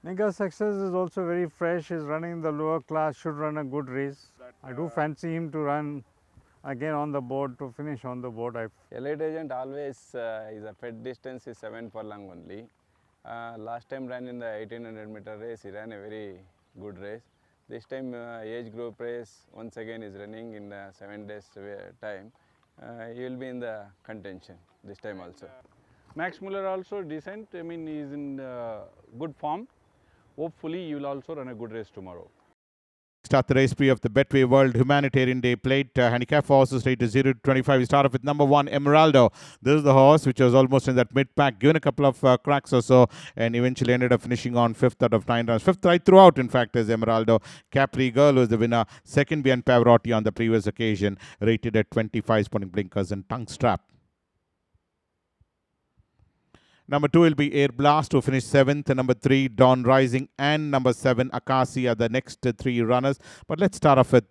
Mega Success is also very fresh. He's running in the lower class, should run a good race. I do fancy him to run again on the board, to finish on the board. Elite Agent always is a fed distance is 7 furlong only. Last time ran in the 1800-meter race, he ran a very good race. This time age group race once again is running in the 7 days time. He will be in the contention this time also. Max Muller also decent. I mean, he is in good form. Hopefully, he will also run a good race tomorrow. Start the race 3 of the Betway World Humanitarian Day Plate. Handicap for horses rated 0 to 25. We start off with number 1, Emeraldo. This is the horse which was almost in that mid-pack, given a couple of cracks or so, and eventually ended up finishing on 5th out of 9 runs. 5th right throughout, in fact, is Emeraldo. Capri Girl was the winner. Second behind Pavarotti on the previous occasion, rated at 25, sporting blinkers and tongue strap. Number 2 will be Air Blast, who finished 7th. Number 3, Dawn Rising, and number 7, Akasi are the next 3 runners. But let's start off with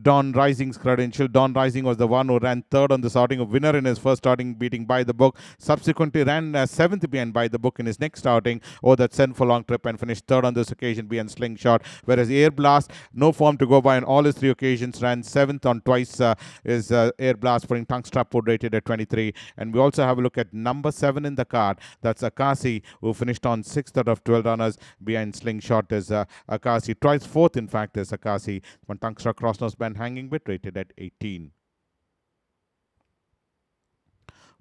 Dawn Rising's credential. Dawn Rising was the one who ran 3rd on the starting, a winner in his first starting, beating By the Book. Subsequently ran 7th behind By the Book in his next outing, or that sent for long trip, and finished 3rd on this occasion behind Slingshot. Whereas Air Blast, no form to go by on all his 3 occasions, ran 7th on twice is Air Blast, putting tongue strap wood rated at 23. And we also have a look at number 7 in the card. That's Akasi, who finished on 6th out of 12 runners. Behind Slingshot is Akasi. Twice 4th, in fact, is Akasi. One Tungstra Crossnose Band hanging bit rated at 18.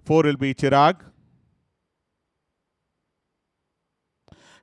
4 will be Chirag.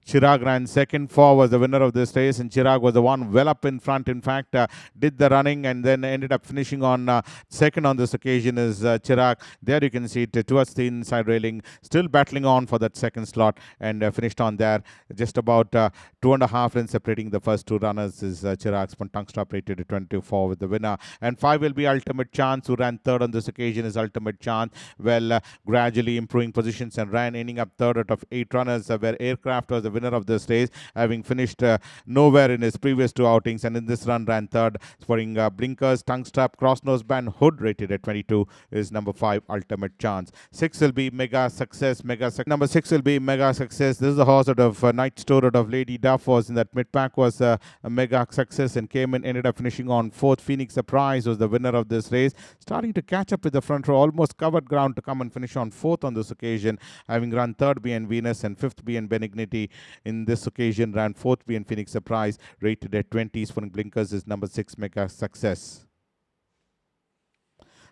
Chirag ran second. 4 was the winner of this race, and Chirag was the one well up in front. In fact, did the running and then ended up finishing on second on this occasion is Chirag. There you can see it towards the inside railing, still battling on for that second slot, and finished on there. Just about 2.5 runs separating the first 2 runners is Chirag's tongue strap rated at 24 with the winner. And 5 will be Ultimate Chance, who ran 3rd on this occasion is Ultimate Chance. Well, gradually improving positions and ran, ending up 3rd out of 8 runners, where Aircraft was the winner of this race, having finished nowhere in his previous 2 outings, and in this run ran 3rd, sporting blinkers, tongue strap, cross nose band, hood rated at 22 is number 5, Ultimate Chance. 6 will be Mega Success. Number 6 will be Mega Success. This is the horse out of Night Store out of Lady Duff, was in that mid pack, was a Mega Success, and came in, ended up finishing on 4th. Phoenix Surprise was the winner of this race, starting to catch up with the front row, almost covered ground to come and finish on 4th on this occasion, having run 3rd behind Venus and 5th behind Benignity. In this occasion, ran 4th behind Phoenix Surprise, rated at 20. Sporting blinkers is number 6, Mega Success.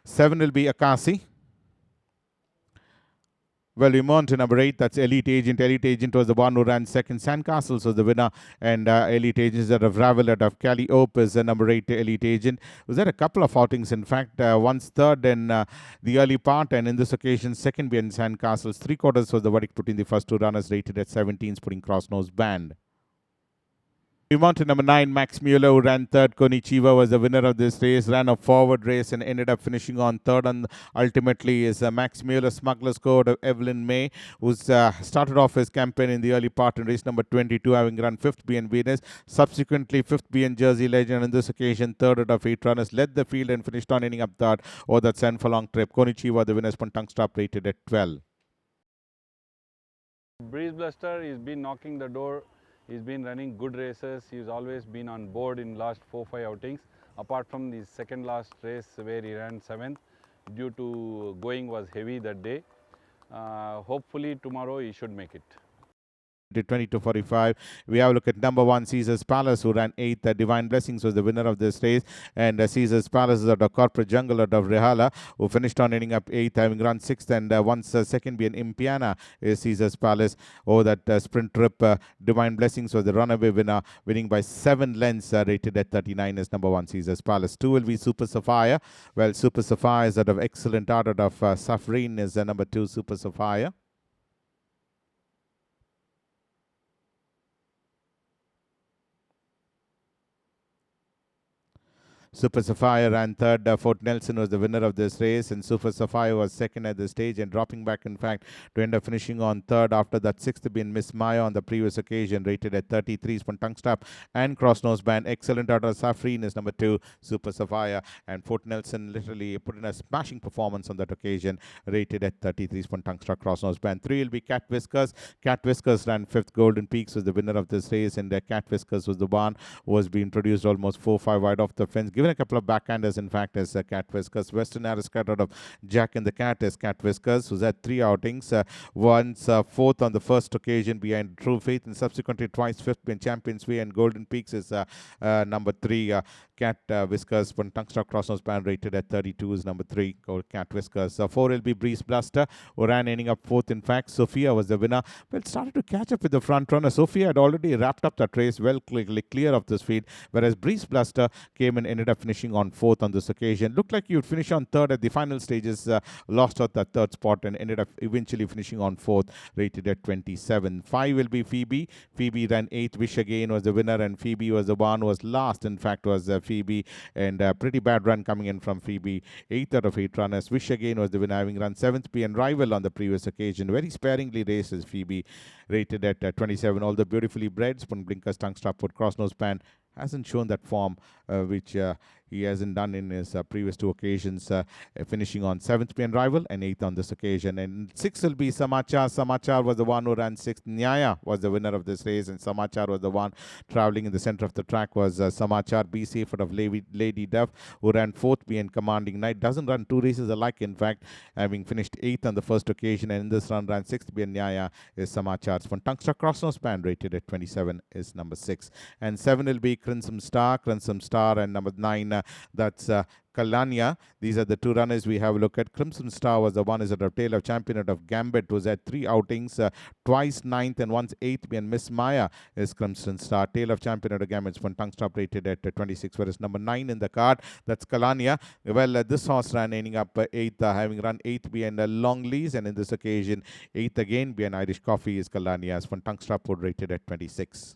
7 will be Akasi. Well, we move on to number 8. That's Elite Agent. Elite Agent was the one who ran second. Sandcastles was the winner. And Elite Agent out of Ravel out of Calliope is number 8, Elite Agent. Was there a couple of outings, in fact, once 3rd in the early part, and in this occasion, 2nd behind Sandcastles. 3/4 was the verdict put in the first 2 runners, rated at 17, putting cross nose band. We move on to number 9, Max Mueller, who ran 3rd. Konichiwa was the winner of this race, ran a forward race and ended up finishing on 3rd. And ultimately is Max Mueller, Smuggler's Code of Evelyn May, who's started off his campaign in the early part in race number 22, having run 5th behind Venus. Subsequently, 5th behind Jersey Legend. On this occasion, 3rd out of 8 runners, led the field and finished on ending up 3rd. Or that sent for long trip. Konichiwa, the winner's tongue strap rated at 12. Breeze Blaster, he's been knocking the door. He's been running good races. He's always been on board in last 4-5 outings. Apart from the second last race where he ran 7th, due to going was heavy that day. Hopefully tomorrow he should make it. 20-45. We have a look at number 1, Caesar's Palace, who ran 8th. Divine Blessings was the winner of this race, and Caesar's Palace is out of Corporate Jungle out of Rehala, who finished on ending up 8th, having run 6th, and once second being Impiana is Caesar's Palace. That sprint trip, Divine Blessings was the runaway winner, winning by 7 lengths, rated at 39 is number 1, Caesar's Palace. 2 will be Super Sapphire. Well, Super Sapphire is out of Excellent Art out of Safreen is number 2, Super Sapphire. Super Sapphire ran third. Fort Nelson was the winner of this race, and Super Sapphire was second at the stage and dropping back, in fact, to end up finishing on third after that sixth being Miss Maya on the previous occasion, rated at 33 from tongue strap and cross nose band. Excellent out of Safreen is number 2, Super Sapphire, and Fort Nelson literally put in a smashing performance on that occasion, rated at 33 from tongue strap cross nose band. 3 will be Cat Whiskers. Cat Whiskers ran 5th. Golden Peaks was the winner of this race, and Cat Whiskers was the one who was being introduced almost 4-5 wide off the fence, given a couple of backhanders, in fact, as Cat Whiskers. Western Aristocrat out of Jack and the Cat as Cat Whiskers, who's had 3 outings, once 4th on the first occasion behind True Faith, and subsequently twice 5th in Champions Way, and Golden Peaks is number 3. Cat Whiskers from Tungstock Crossnose band, rated at 32, is number 3, Cat Whiskers. 4 will be Breeze Blaster, who ran ending up 4th, in fact. Sophia was the winner. Well, started to catch up with the front runner. Sophia had already wrapped up that race well clear of this field, whereas Breeze Blaster came and ended up finishing on 4th on this occasion. Looked like he would finish on 3rd at the final stages, lost out that 3rd spot and ended up eventually finishing on 4th, rated at 27. 5 will be Phoebe. Phoebe ran 8th. Wish Again was the winner, and Phoebe was the one who was last, in fact, was Phoebe, and a pretty bad run coming in from Phoebe. 8th out of 8 runners. Wish Again was the winner, having run 7th P and Rival on the previous occasion. Very sparingly races Phoebe, rated at 27. All the beautifully bred, Spun Blinkers, Tongue Strap, Foot, Cross Nose Pan, hasn't shown that form which he hasn't done in his previous 2 occasions, finishing on 7th PN Rival and 8th on this occasion. And 6 will be Samachar. Samachar was the one who ran 6th. Nyaya was the winner of this race, and Samachar was the one traveling in the center of the track, was Samachar. Be Safe out of Lady Duff, who ran 4th PN Commanding Knight. Doesn't run 2 races alike, in fact, having finished 8th on the first occasion, and in this run ran 6th PN Nyaya is Samachar's from Tungstruck Crossnose Band, rated at 27, is number 6. And 7 will be Crimson Star, and number 9, that's Kalania. These are the 2 runners we have a look at. Crimson Star was the one is at a tail of champion out of Gambit, was at 3 outings, twice 9th and once 8th, and Miss Maya is Crimson Star. Tail of champion out of Gambit, one tongue stop, rated at 26, whereas number 9 in the card, that's Kalania. Well, this horse ran ending up 8th, having run 8th behind Longleys, and in this occasion 8th again behind Irish Coffee is Kalania's one tongue stop, rated at 26.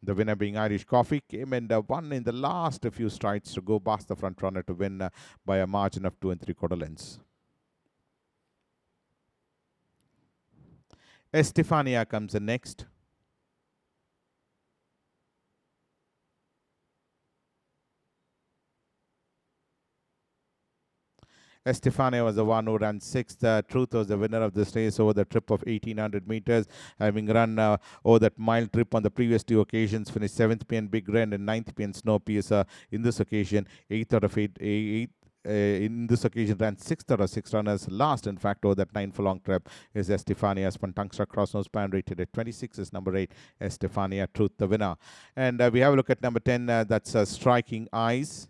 The winner being Irish Coffee came and won in the last few strides to go past the front runner to win by a margin of 2 3/4 lengths. Estefania comes in next. Estefania was the one who ran 6th. Truth was the winner of this race over the trip of 1800 meters, having run over that mile trip on the previous 2 occasions, finished 7th PN Big Ren and 9th PN Snowpiercer. In this occasion, 8th out of 8, in this occasion ran 6th out of 6 runners. Last, in fact, over that 9 furlong trip is Estefania Spantangsta Crossnose Pan, rated at 26, is number 8, Estefania Truth, the winner. And we have a look at number 10, that's Striking Eyes.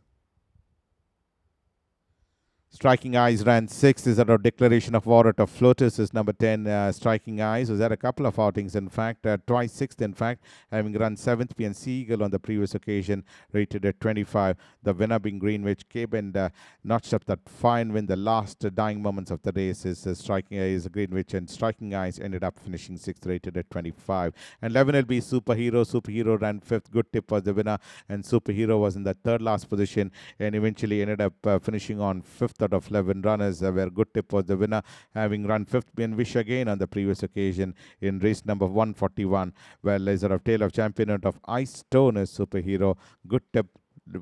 Striking Eyes ran 6th, is at a declaration of war at a Flotus, is number 10, Striking Eyes. Was at a couple of outings, in fact, twice 6th, in fact, having run 7th PN Seagull on the previous occasion, rated at 25. The winner being Greenwich, came and notched up that fine win. The last dying moments of the race is Striking Eyes, Greenwich, and Striking Eyes ended up finishing 6th, rated at 25. And 11 will be Superhero. Superhero ran 5th. Good Tip was the winner, and Superhero was in the 3rd last position and eventually ended up finishing on 5th out of 11 runners, where Good Tip was the winner, having run 5th and Wish Again on the previous occasion in race number 141. Well, Laser of Tail of Champion out of Ice Stone is Superhero. Good Tip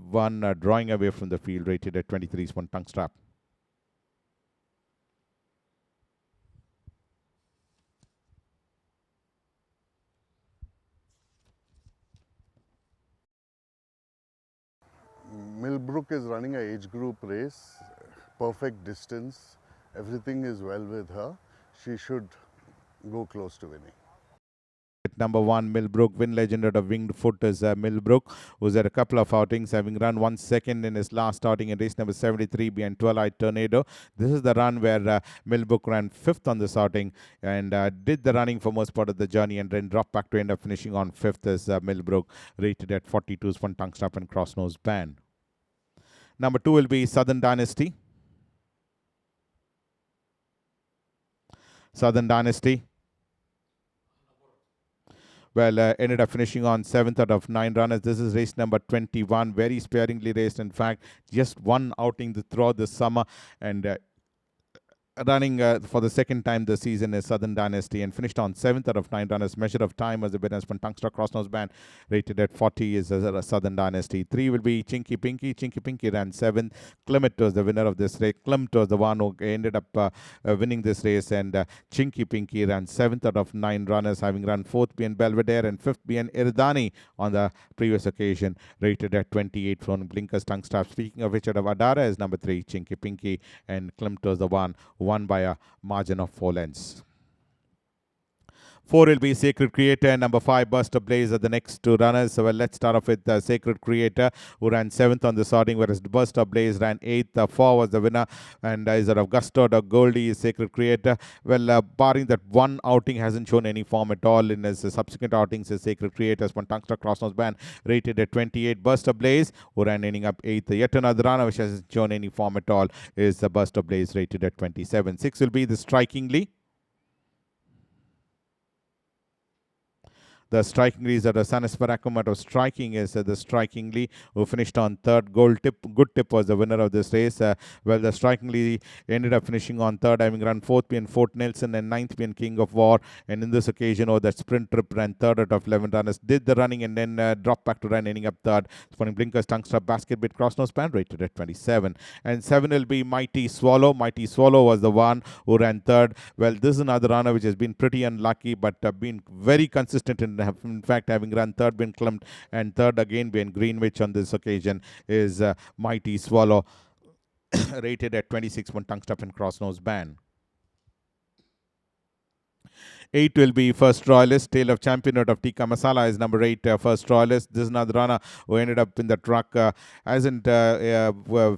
one drawing away from the field, rated at 23, one tongue strap. Millbrook is running an age group race, perfect distance, everything is well with her. She should go close to winning. At number 1, Millbrook, win legend out of Winged Foot is Millbrook, who's had a couple of outings, having run 1 second in his last outing in race number 73 behind 12-Eyed Tornado. This is the run where Millbrook ran 5th on this outing and did the running for most part of the journey and then dropped back to end up finishing on 5th as Millbrook, rated at 42's one tongue strap and cross nose band. Number 2 will be Southern Dynasty. Southern Dynasty ended up finishing on 7th out of 9 runners. This is race number 21, very sparingly raced. In fact, just one outing throughout the summer, and running for the second time this season is Southern Dynasty, and finished on 7th out of 9 runners. Measure of time as the winners from Tungstar Crossnose Band, rated at 40, is Southern Dynasty. 3 will be Chinky Pinky. Chinky Pinky ran 7th. Clement was the winner of this race. Clement was the one who ended up winning this race, and Chinky Pinky ran 7th out of 9 runners, having run 4th being Belvedere and 5th being Iridani on the previous occasion, rated at 28 from Blinkers Tungstar. Speaking of which, Adara is number 3, Chinky Pinky, and Clement was the one won by a margin of 4 lengths. 4 will be Sacred Creator, and number 5 Burst of Blaze are the next 2 runners. So let's start off with Sacred Creator, who ran 7th on the sorting, whereas Burst of Blaze ran 8th. 4 was the winner, and is of Gusto or Goldie is Sacred Creator. Barring that one outing, hasn't shown any form at all in his subsequent outings. Is Sacred Creators from Tungstar Crossnose Band, rated at 28. Burst of Blaze, who ran ending up 8th. Yet another runner which hasn't shown any form at all is the Burst of Blaze, rated at 27. 6 will be the Strikingly. The Strikingly is at a Sanisparakam out of Striking is the Strikingly, who finished on 3rd. Good Tip was the winner of this race. The Strikingly ended up finishing on 3rd, having run 4th being Fort Nelson and 9th being King of War. And in this occasion, that sprint trip ran 3rd out of 11 runners. Did the running and then dropped back to run, ending up 3rd. Spawning Blinkers Tungstar Basket Bit Crossnose Band, rated at 27. And 7 will be Mighty Swallow. Mighty Swallow was the one who ran 3rd. This is another runner which has been pretty unlucky, but been very consistent in fact, having run 3rd being Clement and 3rd again being Greenwich on this occasion is Mighty Swallow, rated at 26 from Tungstar and Crossnose Band. 8 will be First Royalist. Tale of Champion out of Tikka Masala is number 8, First Royalist. This is another runner who ended up in the truck. Hasn't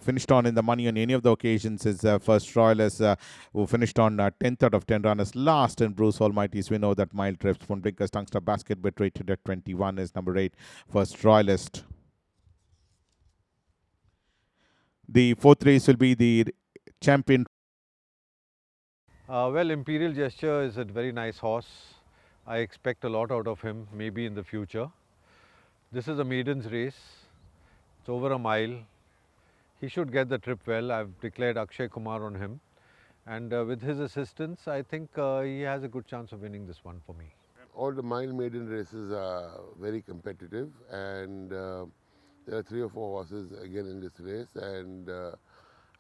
finished on in the money on any of the occasions. Is First Royalist, who finished on 10th out of 10 runners. Last in Bruce Almighty's win over that mile trips from Blinkers Tungstar Basket Bit, rated at 21, is number 8, First Royalist. The 4th race will be the Champion. Imperial Gesture is a very nice horse. I expect a lot out of him, maybe in the future. This is a maiden's race. It's over a mile. He should get the trip well. I've declared Akshay Kumar on him. And with his assistance, I think he has a good chance of winning this one for me. All the mile maiden races are very competitive, and there are 3 or 4 horses again in this race, and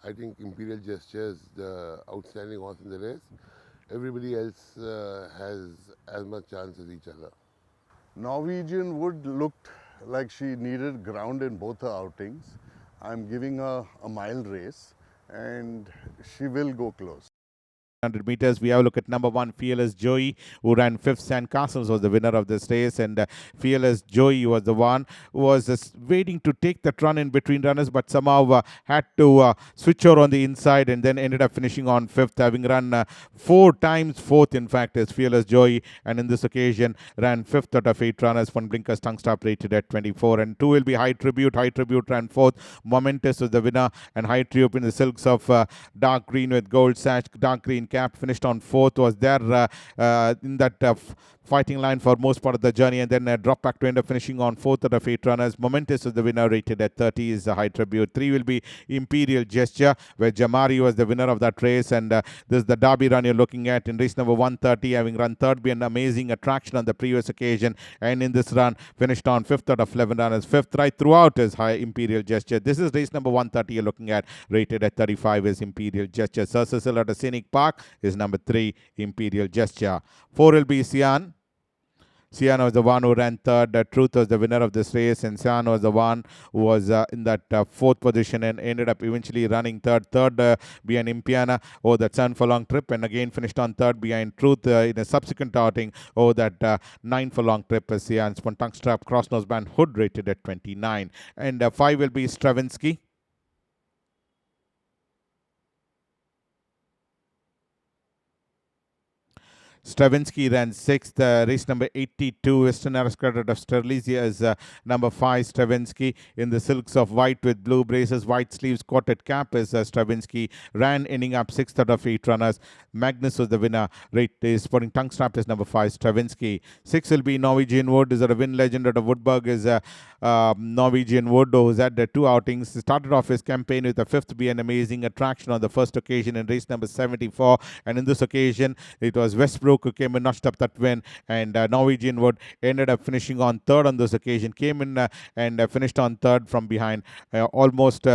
I think Imperial Gesture is the outstanding horse in the race. Everybody else has as much chance as each other. Norwegian Wood looked like she needed ground in both her outings. I'm giving her a mile race, and she will go close. 100 meters. We have a look at number 1, Fearless Joey, who ran 5th. Sandcastles was the winner of this race, and Fearless Joey was the one who was waiting to take that run in between runners, but somehow had to switch over on the inside, and then ended up finishing on 5th, having run 4 times 4th, in fact, is Fearless Joey, and in this occasion ran 5th out of 8 runners. From Blinkers Tungstar, rated at 24. And 2 will be High Tribute. High Tribute ran 4th. Momentous was the winner, and High Tribute in the silks of dark green with gold sash, dark green cap, finished on 4th, was there in that fighting line for most part of the journey, and then dropped back to end up finishing on 4th out of 8 runners. Momentous is the winner, rated at 30, is the High Tribute. 3 will be Imperial Gesture, where Jamari was the winner of that race, and this is the Derby run you're looking at in race number 130, having run 3rd, be an amazing attraction on the previous occasion, and in this run finished on 5th out of 11 runners. 5th right throughout is High Imperial Gesture. This is race number 130 you're looking at, rated at 35, is Imperial Gesture. Sir Cecil at a Scenic Park is number 3, Imperial Gesture. 4 will be Sian. Sian was the one who ran 3rd. Truth was the winner of this race, and Sian was the one who was in that 4th position and ended up eventually running 3rd. 3rd behind Impiana over that 7 furlong trip, and again finished on 3rd behind Truth in a subsequent outing over that 9 furlong trip. Sian's from Tungstar Crossnose Band, Hood, rated at 29. And 5 will be Stravinsky. Stravinsky ran 6th. Race number 82, Western Aristocrat of Sterlizia is number 5, Stravinsky. In the silks of white with blue braces, white sleeves, quartet cap is Stravinsky. Ran ending up 6th out of 8 runners. Magnus was the winner. Rate is putting tongue strap is number 5, Stravinsky. 6 will be Norwegian Wood. Is a win legend out of Woodburg is Norwegian Wood, who's had 2 outings. Started off his campaign with the 5th be an amazing attraction on the first occasion in race number 74. And in this occasion, it was Westbrook who came and notched up that win. And Norwegian Wood ended up finishing on 3rd on this occasion. Came in and finished on 3rd from behind. Almost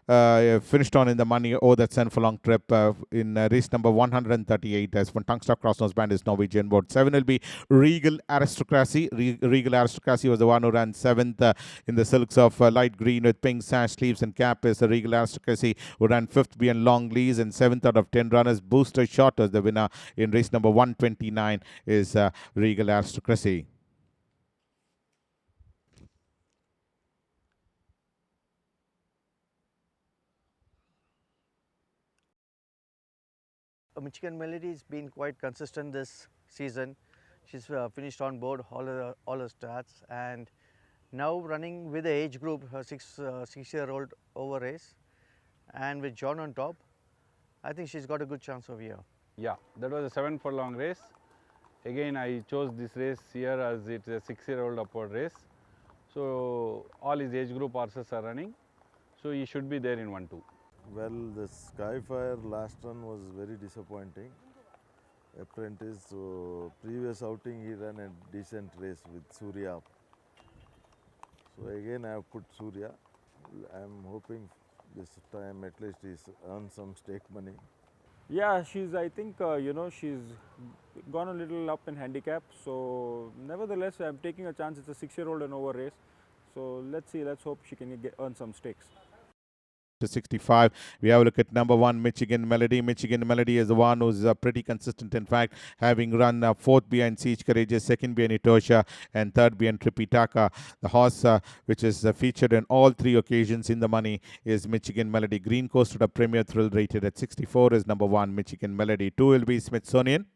finished on in the money. Oh, that Sen for long trip in race number 138 as one tongue stop cross nose band is Norwegian Wood. 7 will be Regal Aristocracy. Regal Aristocracy was the one who ran 7th in the silks of light green with pink sash, sleeves and cap is the Regal Aristocracy, who ran 5th beyond long leads and 7th out of 10 runners. Booster Shot was the winner in race number 129 is Regal Aristocracy. Michigan Melody has been quite consistent this season. She's finished on board all her starts, and now running with the age group, her 6-year-old over race, and with John on top, I think she's got a good chance over here. Yeah, that was a 7 furlong race. Again, I chose this race here as it's a 6-year-old upward race. So all his age group horses are running. So he should be there in 1-2. Well, the Skyfire last run was very disappointing. Apprentice, so previous outing he ran a decent race with Surya. So again I have put Surya. I am hoping this time at least he earn some stake money. Yeah, I think, she's gone a little up in handicap. So, nevertheless, I'm taking a chance. It's a 6-year-old and over race. So, let's see, let's hope she can earn some stakes. To 65. We have a look at number 1, Michigan Melody. Michigan Melody is the one who's pretty consistent, in fact, having run 4th behind Siege Courageous, 2nd behind Etosha, and 3rd behind Tripitaka. The horse which is featured in all 3 occasions in the money is Michigan Melody. Green Coast a Premier Thrill rated at 64 is number 1, Michigan Melody. 2 will be Smithsonian.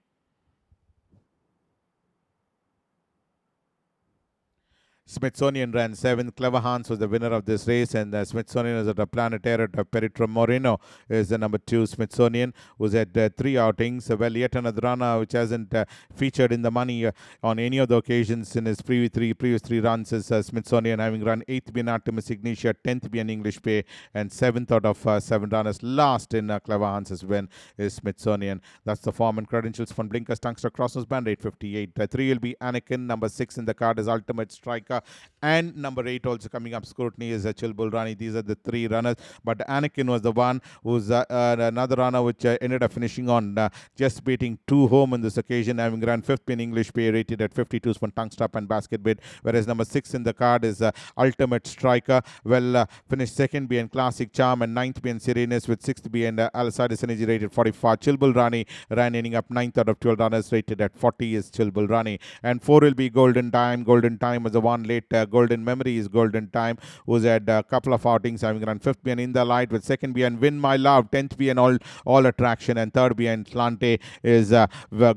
Smithsonian ran 7th. Clever Hans was the winner of this race, and Smithsonian is at a Planetary at Peritro Moreno is the number 2. Smithsonian was at 3 outings. Well, yet another runner which hasn't featured in the money on any of the occasions in his previous three runs is Smithsonian, having run 8th being Artemis Ignitia, 10th being English Pay, and 7th out of 7 runners. Last in Clever Hans's win is Smithsonian. That's the form and credentials from Blinkers Tungster Crosses Band 858. 3 will be Anakin. Number 6 in the card is Ultimate Striker. And number 8 also coming up scrutiny is Chilbul Rani. These are the 3 runners, but Anakin was the one who's another runner which ended up finishing on just beating 2 home in this occasion, having run 5th in English Pay, rated at 52 for tongue strap and basket bid, whereas number 6 in the card is Ultimate Striker. Well, finished 2nd behind Classic Charm and 9th behind Serenus, with 6th behind Alicidus Energy rated 44. Chilbul Rani ran ending up 9th out of 12 runners, rated at 40 is Chilbul Rani. And 4 will be Golden Time. Golden Time was the one late Golden Memory is Golden Time, who's had a couple of outings, having run 5th behind In the Light, with 2nd behind Win My Love, 10th behind All Attraction, and 3rd behind Slante is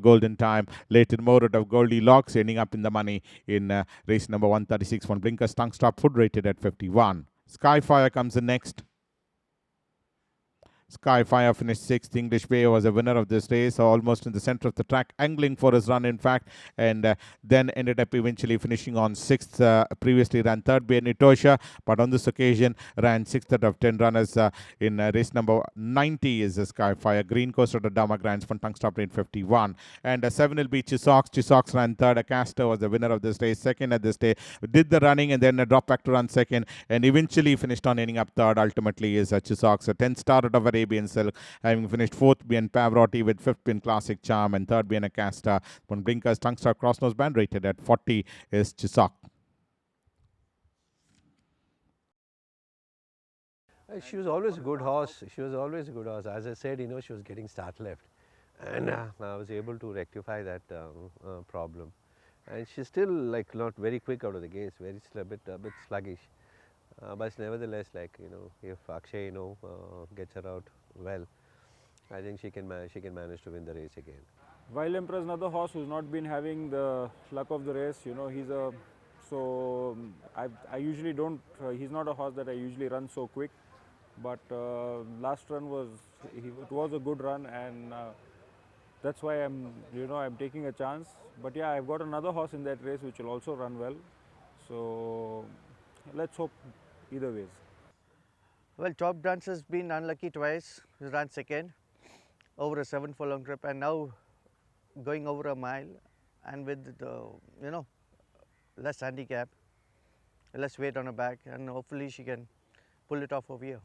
Golden Time. Later more out of Goldilocks, ending up in the money in race number 136. One Blinkers Tongue Stop, foot rated at 51. Skyfire comes in next. Skyfire finished 6th. English Bay was a winner of this race, almost in the center of the track, angling for his run, in fact, and then ended up eventually finishing on 6th. Previously ran 3rd by Nitosha, but on this occasion ran 6th out of 10 runners in race number 90 is Skyfire. Green Coast at Dama Grands from tongue stop rate 51. And 7 will be Chisox. Chisox ran 3rd. Acaster was the winner of this race, 2nd at this day. Did the running and then dropped back to run 2nd, and eventually finished on ending up 3rd. Ultimately is Chisox. A 10th star out of Arabian Silk, having finished 4th being Pavarotti, with 5th being Classic Charm, and 3rd being Acasta. One Blinkers Tongue Star Cross Nose Band rated at 40 is Chisock. She was always a good horse. As I said, she was getting start left, and I was able to rectify that problem. And she's still not very quick out of the gates, still a bit sluggish. But nevertheless, if Akshay gets her out well, I think she can manage to win the race again. Wild Emperor is another horse who's not been having the luck of the race. You know, he's a so I usually don't. He's not a horse that I usually run so quick. But last run was it was a good run, and that's why I'm taking a chance. But yeah, I've got another horse in that race which will also run well. So let's hope either ways. Well, Top Dance has been unlucky twice. He ran second over a 7 furlong trip, and now going over a mile, and with the less handicap, less weight on her back, and hopefully she can pull it off over here.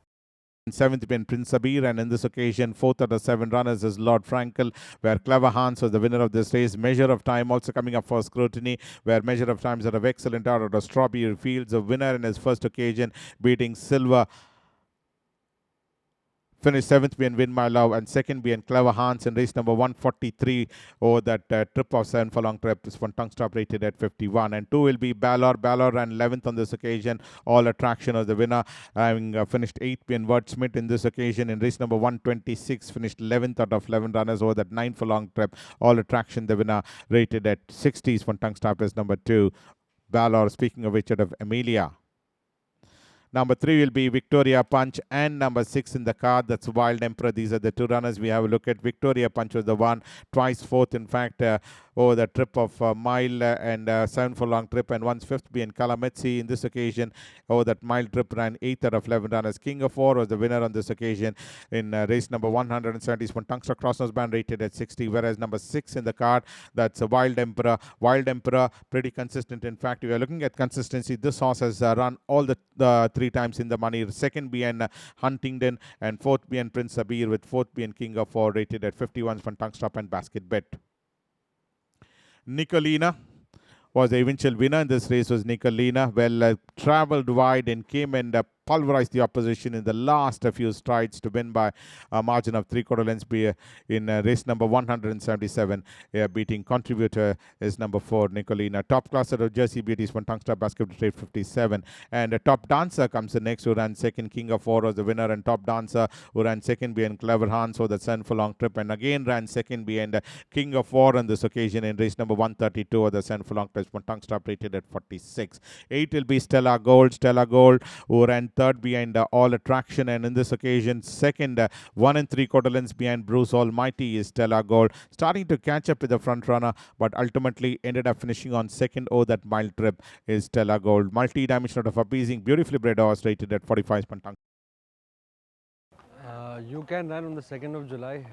Seventh been Prince Sabir, and in this occasion, fourth out of 7 runners is Lord Frankel, where Clever Hans was the winner of this race. Measure of Time also coming up for scrutiny, where Measure of Times are of excellent out of Strawberry Fields, a winner in his first occasion, beating Silver. Finished 7th being Win My Love, and 2nd being Clever Hans in race number 143 over that trip of 7 furlong trip. This one tongue stop rated at 51. And 2 will be Balor. Balor ran 11th on this occasion. All Attraction as the winner, having finished 8th being Word Smith in this occasion. In race number 126, finished 11th out of 11 runners over that 9 furlong trip. All Attraction, the winner, rated at 60s. One tongue stop is number 2. Balor, speaking of which, out of Amelia. Number 3 will be Victoria Punch, and number 6 in the card, that's Wild Emperor. These are the 2 runners we have a look at. Victoria Punch was the one, twice 4th, in fact, over the trip of mile and 7 furlong trip, and once 5th being Kalametsi in this occasion. Over that mile trip, ran 8th out of 11 runners. King of 4 was the winner on this occasion in race number 171. Tungster Crossnose Band rated at 60, whereas number 6 in the card, that's Wild Emperor. Wild Emperor, pretty consistent. In fact, if you are looking at consistency, this horse has run all the 3 times in the money. 2nd being Huntingdon, and 4th being Prince Sabir, with 4th being King of 4, rated at 51 from tongue stop and basket bet. Nicolina was the eventual winner in this race. Was Nicolina. Well, travelled wide and came and pulverized the opposition in the last few strides to win by a margin of 3/4 lengths in race number 177. Beating Contributor is number 4, Nicolina. Top class out of Jersey Beauties from tongue stop basket rate 57. And Top Dancer comes the next, who ran 2nd. King of 4 was the winner, and Top Dancer, who ran 2nd behind Clever Hans for the 7 furlong trip, and again ran 2nd behind King of 4 on this occasion in race number 132 of the 7 furlong trip. Tongue stop rated at 46. 8 will be Stella Gold. Stella Gold, who ran 3rd behind All Attraction, and in this occasion 2nd, 1 3/4 lengths behind Bruce Almighty is Stella Gold, starting to catch up with the front runner, but ultimately ended up finishing on 2nd over that mile trip is Stella Gold. Multi-dimensional of appeasing, beautifully bred horse, rated at 45. You can run on the 2nd of July,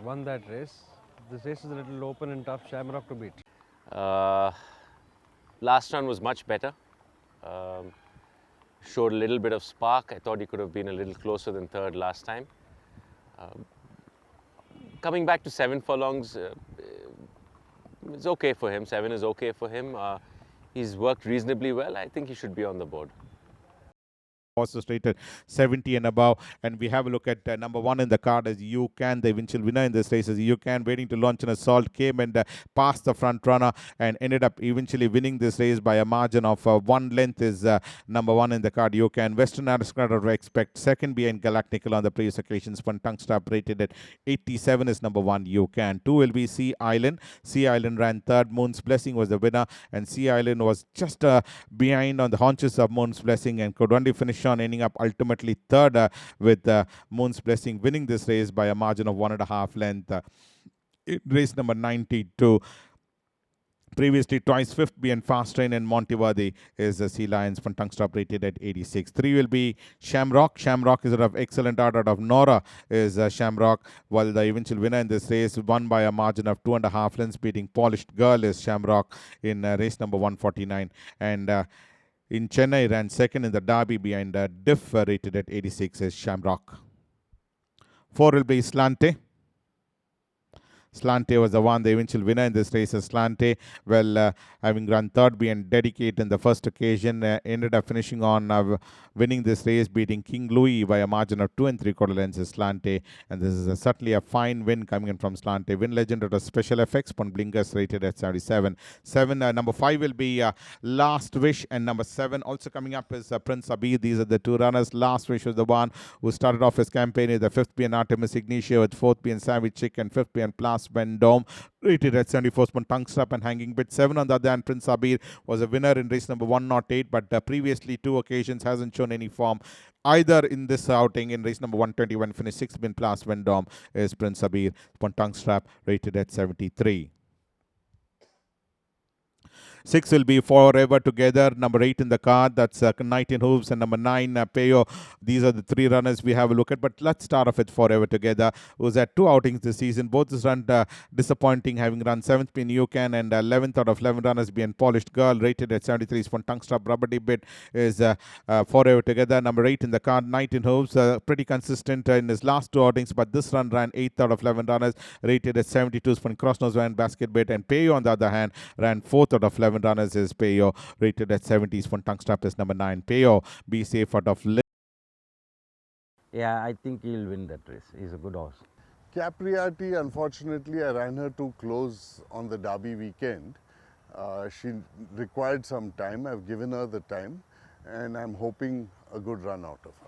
won that race. This race is a little open and tough. Shamrock to beat. Last run was much better. Showed a little bit of spark. I thought he could have been a little closer than 3rd last time. Coming back to 7 furlongs, it's okay for him. 7 is okay for him. He's worked reasonably well. I think he should be on the board. Horses rated 70 and above, and we have a look at number 1 in the card as You Can. The eventual winner in this race is You Can, waiting to launch an assault, came and passed the front runner and ended up eventually winning this race by a margin of 1 length. Is number 1 in the card, You Can. Western Aristocrat of Expect, 2nd behind Galactical on the previous occasions. One tongue stop rated at 87 is number 1, You Can. 2 will be Sea Island. Sea Island ran 3rd. Moon's Blessing was the winner, and Sea Island was just behind on the haunches of Moon's Blessing and could only finish on, ending up ultimately 3rd with Moon's Blessing winning this race by a margin of 1.5 length. Race number 92. Previously twice 5th being Fast Train, and Monteverdi is the Sea Lions from tongue stop rated at 86. 3 will be Shamrock. Shamrock is out of excellent out of Nora is Shamrock, while the eventual winner in this race won by a margin of 2.5 lengths, beating Polished Girl is Shamrock in race number 149. And in Chennai ran 2nd in the Derby behind Diff, rated at 86 is Shamrock. 4 will be Slante. Slante was the one, the eventual winner in this race is Slante. Well, having run 3rd behind Dedicate in the first occasion, ended up finishing on winning this race, beating King Louis by a margin of 2 3/4 lengths is Slante. And this is certainly a fine win coming in from Slante. Win legend at a special effects, Pon Blinkers rated at 77. Number 5 will be Last Wish, and number 7 also coming up is Prince Abir. These are the 2 runners. Last Wish was the one who started off his campaign with the 5th being Artemis Ignitia, with 4th being Savage Chick and 5th being Plus Vendome, rated at 74 on tongue strap and hanging bit. 7 on the other hand, Prince Abir was a winner in race number 108, but previously 2 occasions hasn't shown any form either in this outing. In race number 121, finished 6th in Plus Vendome is Prince Abir on tongue strap, rated at 73. 6 will be Forever Together, number 8 in the card, that's Knight in Hooves, and number 9, Peyo. These are the 3 runners we have a look at, but let's start off with Forever Together, who's had 2 outings this season. Both is run disappointing, having run 7th in UCAN and 11th out of 11 runners being Polished Girl, rated at 73. From tongue strap, rubber bit is Forever Together, number 8 in the card, Knight in Hooves, pretty consistent in his last 2 outings, but this run ran 8th out of 11 runners, rated at 72. From crossnose van basket bit, and Peyo on the other hand ran 4th out of 11 runners is Peyo, rated at 70s. From tongue strap is number 9. Peyo, be safe out of. Yeah, I think he'll win that race. He's a good horse. Capriati, unfortunately, I ran her too close on the Derby weekend. She required some time. I've given her the time, and I'm hoping a good run out of her.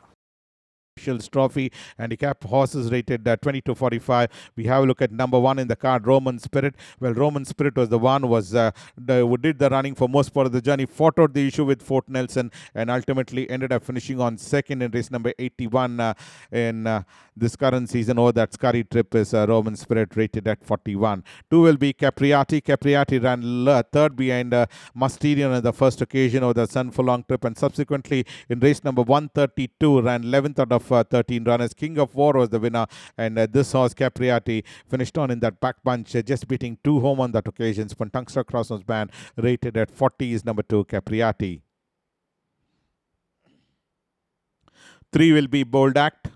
Trophy handicap horses rated 20-45. We have a look at number 1 in the card, Roman Spirit. Well, Roman Spirit was the one who did the running for most part of the journey, fought out the issue with Fort Nelson, and ultimately ended up finishing on 2nd in race number 81 in this current season. Oh, that scurry trip is Roman Spirit, rated at 41. 2 will be Capriati. Capriati ran 3rd behind Musterian on the first occasion of the Sun for Long trip, and subsequently in race number 132 ran 11th out of 13 runners. King of War was the winner, and this horse Capriati finished on in that back bunch, just beating 2 home on that occasion. Spontangster Crossnose Band, rated at 40 is number 2 Capriati. 3 will be Bold Act,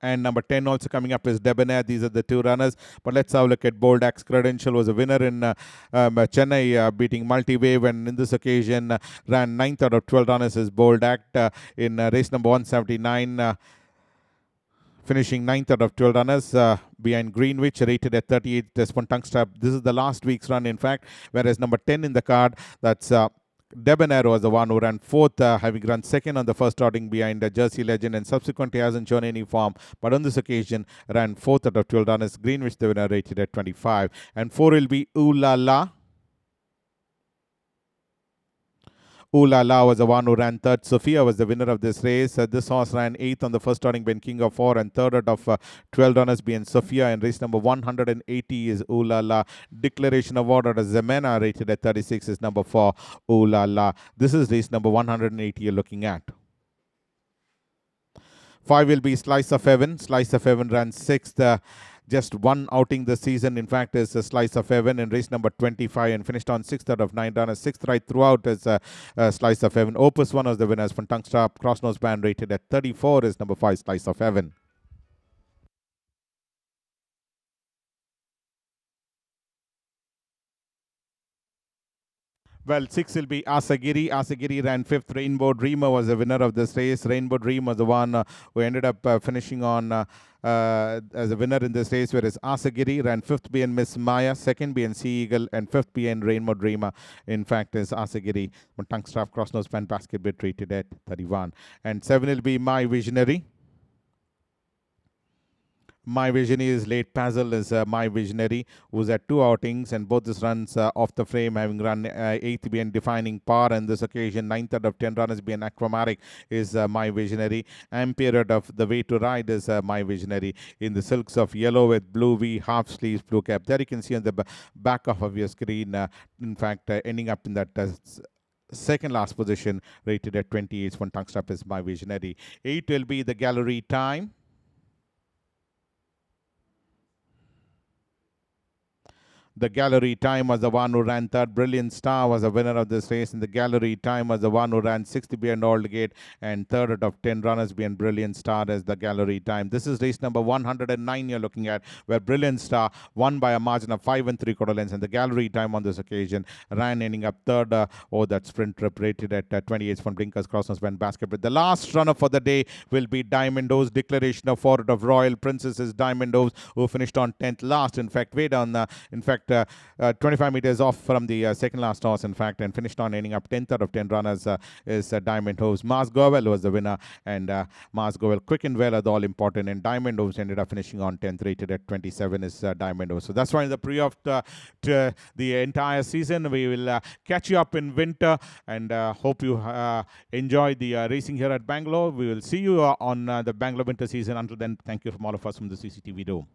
and number 10 also coming up is Debonair. These are the 2 runners, but let's have a look at Bold Act's credential. Was a winner in Chennai, beating Multiwave, and in this occasion ran 9th out of 12 runners is Bold Act in race number 179. Finishing 9th out of 12 runners behind Greenwich, rated at 38. Tongue strap. This is the last week's run, in fact, whereas number 10 in the card, that's Debonair, was the one who ran 4th, having run 2nd on the first outing behind Jersey Legend, and subsequently hasn't shown any form, but on this occasion ran 4th out of 12 runners. Greenwich, the winner, rated at 25. And 4 will be Ooh La La. Ooh La La was the one who ran 3rd. Sophia was the winner of this race. This horse ran 8th on the first outing being King of War, and 3rd out of 12 runners being Sophia. In race number 180 is Ooh La La. Declaration of Order as Zemena, rated at 36, is number 4 Ooh La La. This is race number 180 you're looking at. 5 will be Slice of Heaven. Slice of Heaven ran 6th. Just 1 outing this season, in fact, is a Slice of Heaven in race number 25 and finished on 6th out of 9 runners. 6th right throughout is Slice of Heaven. Opus 1 was the winners. From tongue strap, crossnose band, rated at 34 is number 5 Slice of Heaven. Well, 6 will be Asagiri. Asagiri ran 5th. Rainbow Dreamer was the winner of this race. Rainbow Dream was the one who ended up finishing on as a winner in this race, whereas Asagiri ran 5th behind Miss Maya, 2nd behind Sea Eagle, and 5th behind Rainbow Dreamer. In fact, is Asagiri. Tongue strap, crossnose band, basket bit, rated at 31. And 7 will be My Visionary. My Visionary is late Pazzle is My Visionary, who's had 2 outings, and both his runs off the frame, having run 8th being Defining Par, and this occasion 9th out of 10 runners being Aquamatic is My Visionary. Ampere of The Way to Ride is My Visionary in the silks of yellow with blue V, half sleeves, blue cap. There you can see on the back of your screen, in fact, ending up in that second last position, rated at 28. One tongue strap is My Visionary. 8 will be The Gallery Time. The Gallery Time was the one who ran 3rd. Brilliant Star was the winner of this race. And the Gallery Time was the one who ran 6th behind Aldgate, and 3rd out of 10 runners behind Brilliant Star as the Gallery Time. This is race number 109 you're looking at, where Brilliant Star won by a margin of 5 3/4 lengths. And the Gallery Time on this occasion ran ending up 3rd. That sprint trip, rated at 28 from Blinkers Crossnose Band Basket. But the last runner for the day will be Diamond O's. Declaration of Order of Royal Princess is Diamond O's, who finished on 10th last. In fact, way down. In fact, fact, 25 meters off from the second last horse, in fact, and finished on ending up 10th out of 10 runners is Diamond Hooves. Mars Govel was the winner, and Mars Govel quick and well are the all important, and Diamond Hooves ended up finishing on 10th, rated at 27 is Diamond Hooves. So that's why in the pre of the entire season. We will catch you up in winter, and hope you enjoy the racing here at Bangalore. We will see you on the Bangalore winter season. Until then, thank you from all of us from the CCTV Dome.